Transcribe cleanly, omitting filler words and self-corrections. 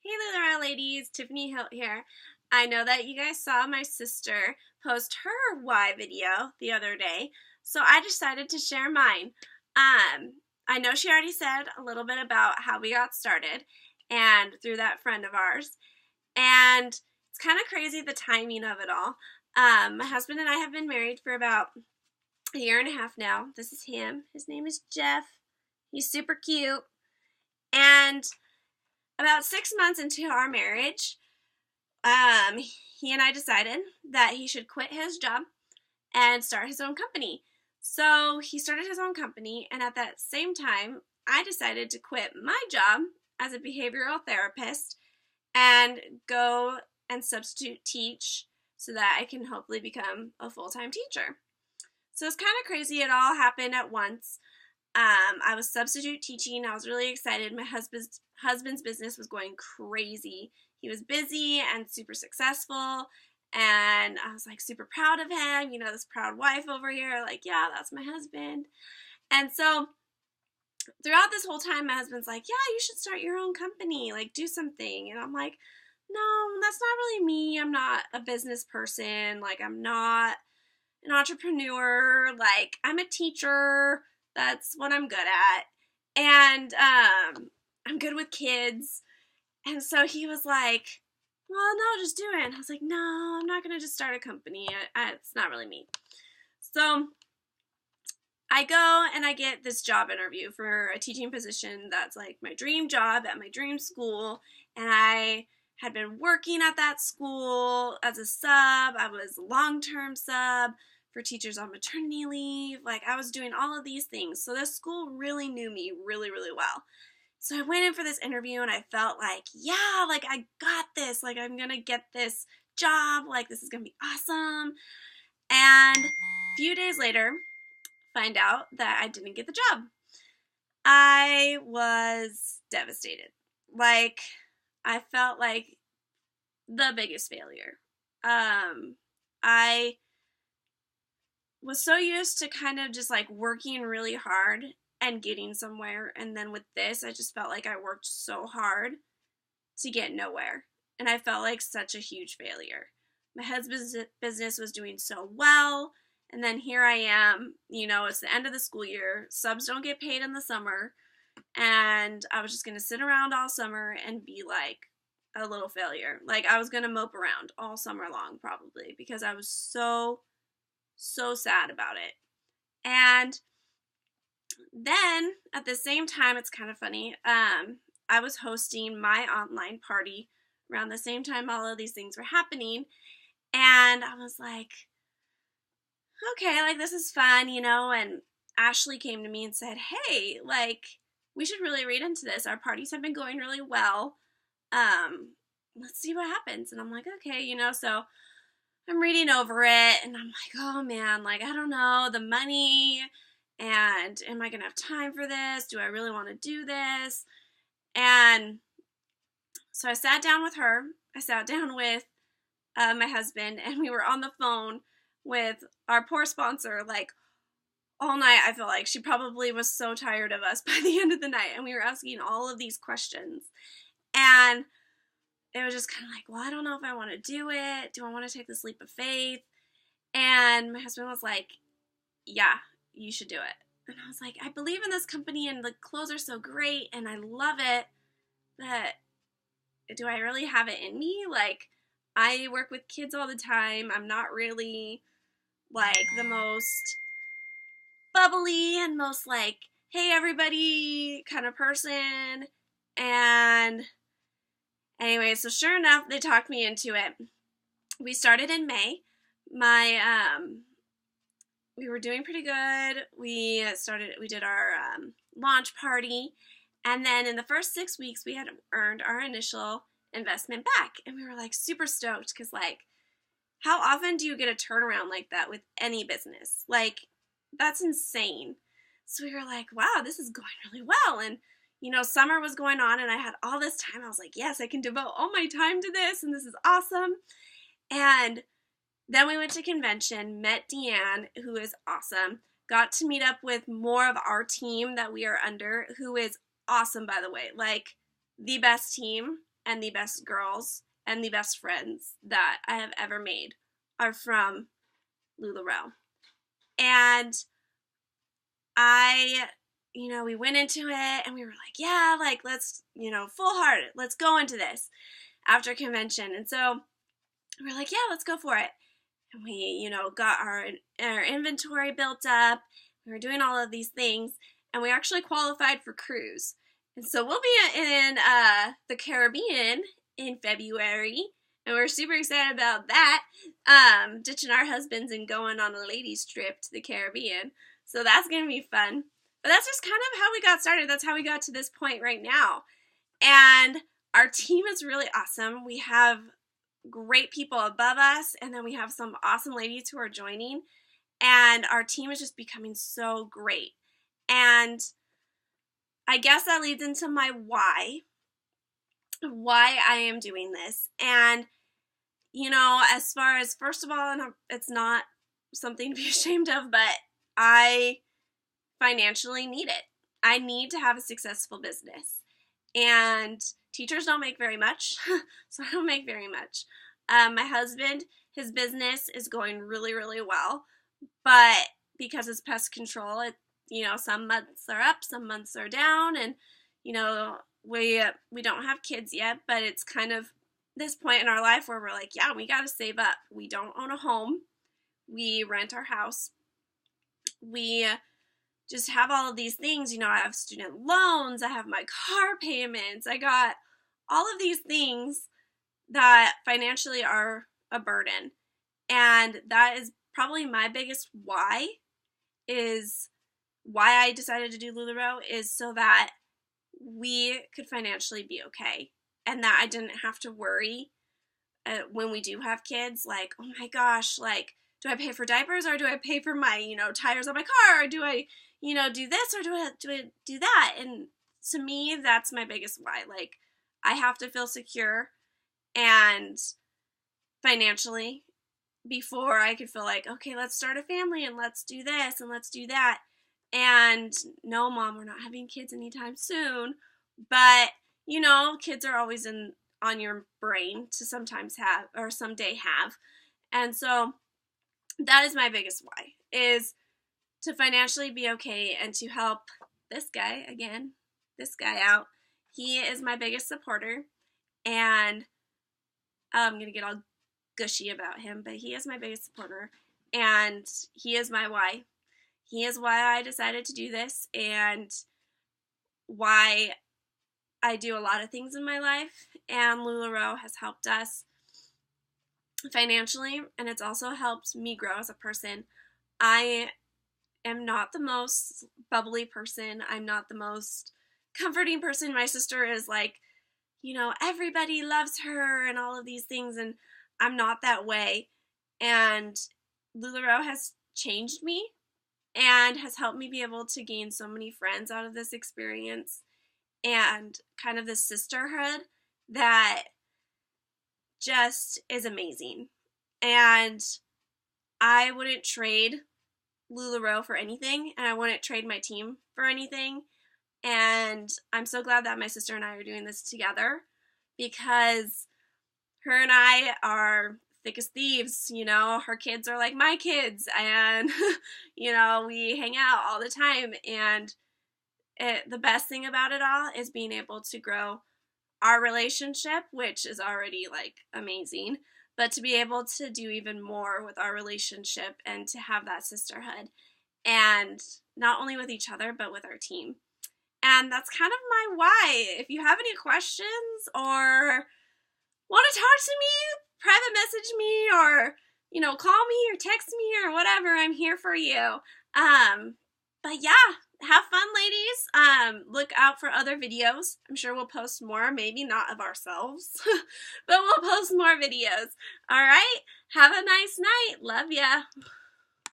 Hey Lula ladies, Tiffany Hilt here. I know that you guys saw my sister post her Y video the other day, so I decided to share mine. I know she already said a little bit about how we got started and through that friend of ours, and it's kind of crazy the timing of it all. My husband and I have been married for about a year and a half now. This is him. His name is Jeff. He's super cute. And about 6 months into our marriage, he and I decided that he should quit his job and start his own company. So he started his own company, and at that same time, I decided to quit my job as a behavioral therapist and go and substitute teach so that I can hopefully become a full-time teacher. So it's kind of crazy. It all happened at once. I was substitute teaching. I was really excited. My husband's business was going crazy. He was busy and super successful, and I was like super proud of him. You know, this proud wife over here, like, yeah, that's my husband. And so throughout this whole time, my husband's like, yeah, you should start your own company, like do something. And I'm like, no, that's not really me. I'm not a business person. Like, I'm not an entrepreneur. Like, I'm a teacher. That's what I'm good at. And I'm good with kids. And so he was like, well, no, just do it. And I was like, no, I'm not going to just start a company. It's not really me. So I go and I get this job interview for a teaching position that's like my dream job at my dream school. And I had been working at that school as a sub. I was a long-term sub for teachers on maternity leave. Like, I was doing all of these things. So this school really knew me really, really well. So I went in for this interview and I felt like, yeah, like I got this. Like, I'm going to get this job. Like, this is going to be awesome. And a few days later, find out that I didn't get the job. I was devastated. Like, I felt like the biggest failure. I was so used to kind of just like working really hard and getting somewhere, and then with this, I just felt like I worked so hard to get nowhere, and I felt like such a huge failure. My husband's business was doing so well, and then here I am, you know, it's the end of the school year, subs don't get paid in the summer, and I was just going to sit around all summer and be like a little failure. Like, I was going to mope around all summer long probably because I was so sad about it. And then at the same time, it's kind of funny, I was hosting my online party around the same time all of these things were happening, and I was like, okay, like, this is fun, you know. And Ashley came to me and said, hey, like, we should really read into this. Our parties have been going really well. Let's see what happens. And I'm like, okay, you know. So I'm reading over it, and I'm like, oh man, like, I don't know, the money, and am I gonna have time for this? Do I really want to do this? And so I sat down with her. I sat down with my husband, and we were on the phone with our poor sponsor, like, all night. I feel like she probably was so tired of us by the end of the night, and we were asking all of these questions. And it was just kind of like, well, I don't know if I want to do it. Do I want to take this leap of faith? And my husband was like, yeah, you should do it. And I was like, I believe in this company, and the clothes are so great, and I love it, but do I really have it in me? Like, I work with kids all the time. I'm not really like the most bubbly and most like, hey everybody kind of person. And anyway, so sure enough, they talked me into it. We started in May. We were doing pretty good. We did our launch party, and then in the first 6 weeks, we had earned our initial investment back, and we were like super stoked because, like, how often do you get a turnaround like that with any business? Like, that's insane. So we were like, wow, this is going really well. And, you know, summer was going on, and I had all this time. I was like, yes, I can devote all my time to this, and this is awesome. And then we went to convention, met Deanne, who is awesome, got to meet up with more of our team that we are under, who is awesome, by the way. Like, the best team and the best girls and the best friends that I have ever made are from LuLaRoe. And we went into it and we were like, yeah, like, let's, full-hearted, let's go into this after convention. And so we were like, yeah, let's go for it. And we, got our inventory built up. We were doing all of these things, and we actually qualified for cruise. And so we'll be in the Caribbean in February, and we're super excited about that, ditching our husbands and going on a ladies trip to the Caribbean. So that's going to be fun. But that's just kind of how we got started. That's how we got to this point right now. And our team is really awesome. We have great people above us, and then we have some awesome ladies who are joining. And our team is just becoming so great. And I guess that leads into my why I am doing this. And, as far as, first of all, it's not something to be ashamed of, but I financially need it. I need to have a successful business. And teachers don't make very much, so I don't make very much. My husband, his business is going really, really well, but because it's pest control, some months are up, some months are down, and, we don't have kids yet, but it's kind of this point in our life where we're like, yeah, we got to save up. We don't own a home. We rent our house. We just have all of these things. I have student loans. I have my car payments. I got all of these things that financially are a burden. And that is probably my biggest why I decided to do LuLaRoe, is so that we could financially be okay. And that I didn't have to worry when we do have kids, like, oh my gosh, like, do I pay for diapers, or do I pay for my, tires on my car, or do I, do this, or do I do that? And to me, that's my biggest why. Like, I have to feel secure and financially before I could feel like, okay, let's start a family and let's do this and let's do that. And no, Mom, we're not having kids anytime soon. But, kids are always on your brain to sometimes have, or someday have. And so that is my biggest why, is to financially be okay and to help this guy out. He is my biggest supporter, and I'm going to get all gushy about him, but he is my biggest supporter, and he is my why. He is why I decided to do this, and why I do a lot of things in my life, and LuLaRoe has helped us financially, and it's also helped me grow as a person. I am not the most bubbly person. I'm not the most comforting person. My sister is like, everybody loves her and all of these things, and I'm not that way. And LuLaRoe has changed me and has helped me be able to gain so many friends out of this experience, and kind of this sisterhood that just is amazing. And I wouldn't trade LuLaRoe for anything, and I wouldn't trade my team for anything. And I'm so glad that my sister and I are doing this together, because her and I are thick as thieves. Her kids are like my kids, and we hang out all the time. And the best thing about it all is being able to grow our relationship, which is already like amazing, but to be able to do even more with our relationship and to have that sisterhood, and not only with each other, but with our team. And that's kind of my why. If you have any questions or want to talk to me, private message me, or, call me or text me or whatever, I'm here for you. But yeah, have fun, ladies. Look out for other videos. I'm sure we'll post more, maybe not of ourselves, but we'll post more videos. All right. Have a nice night. Love ya.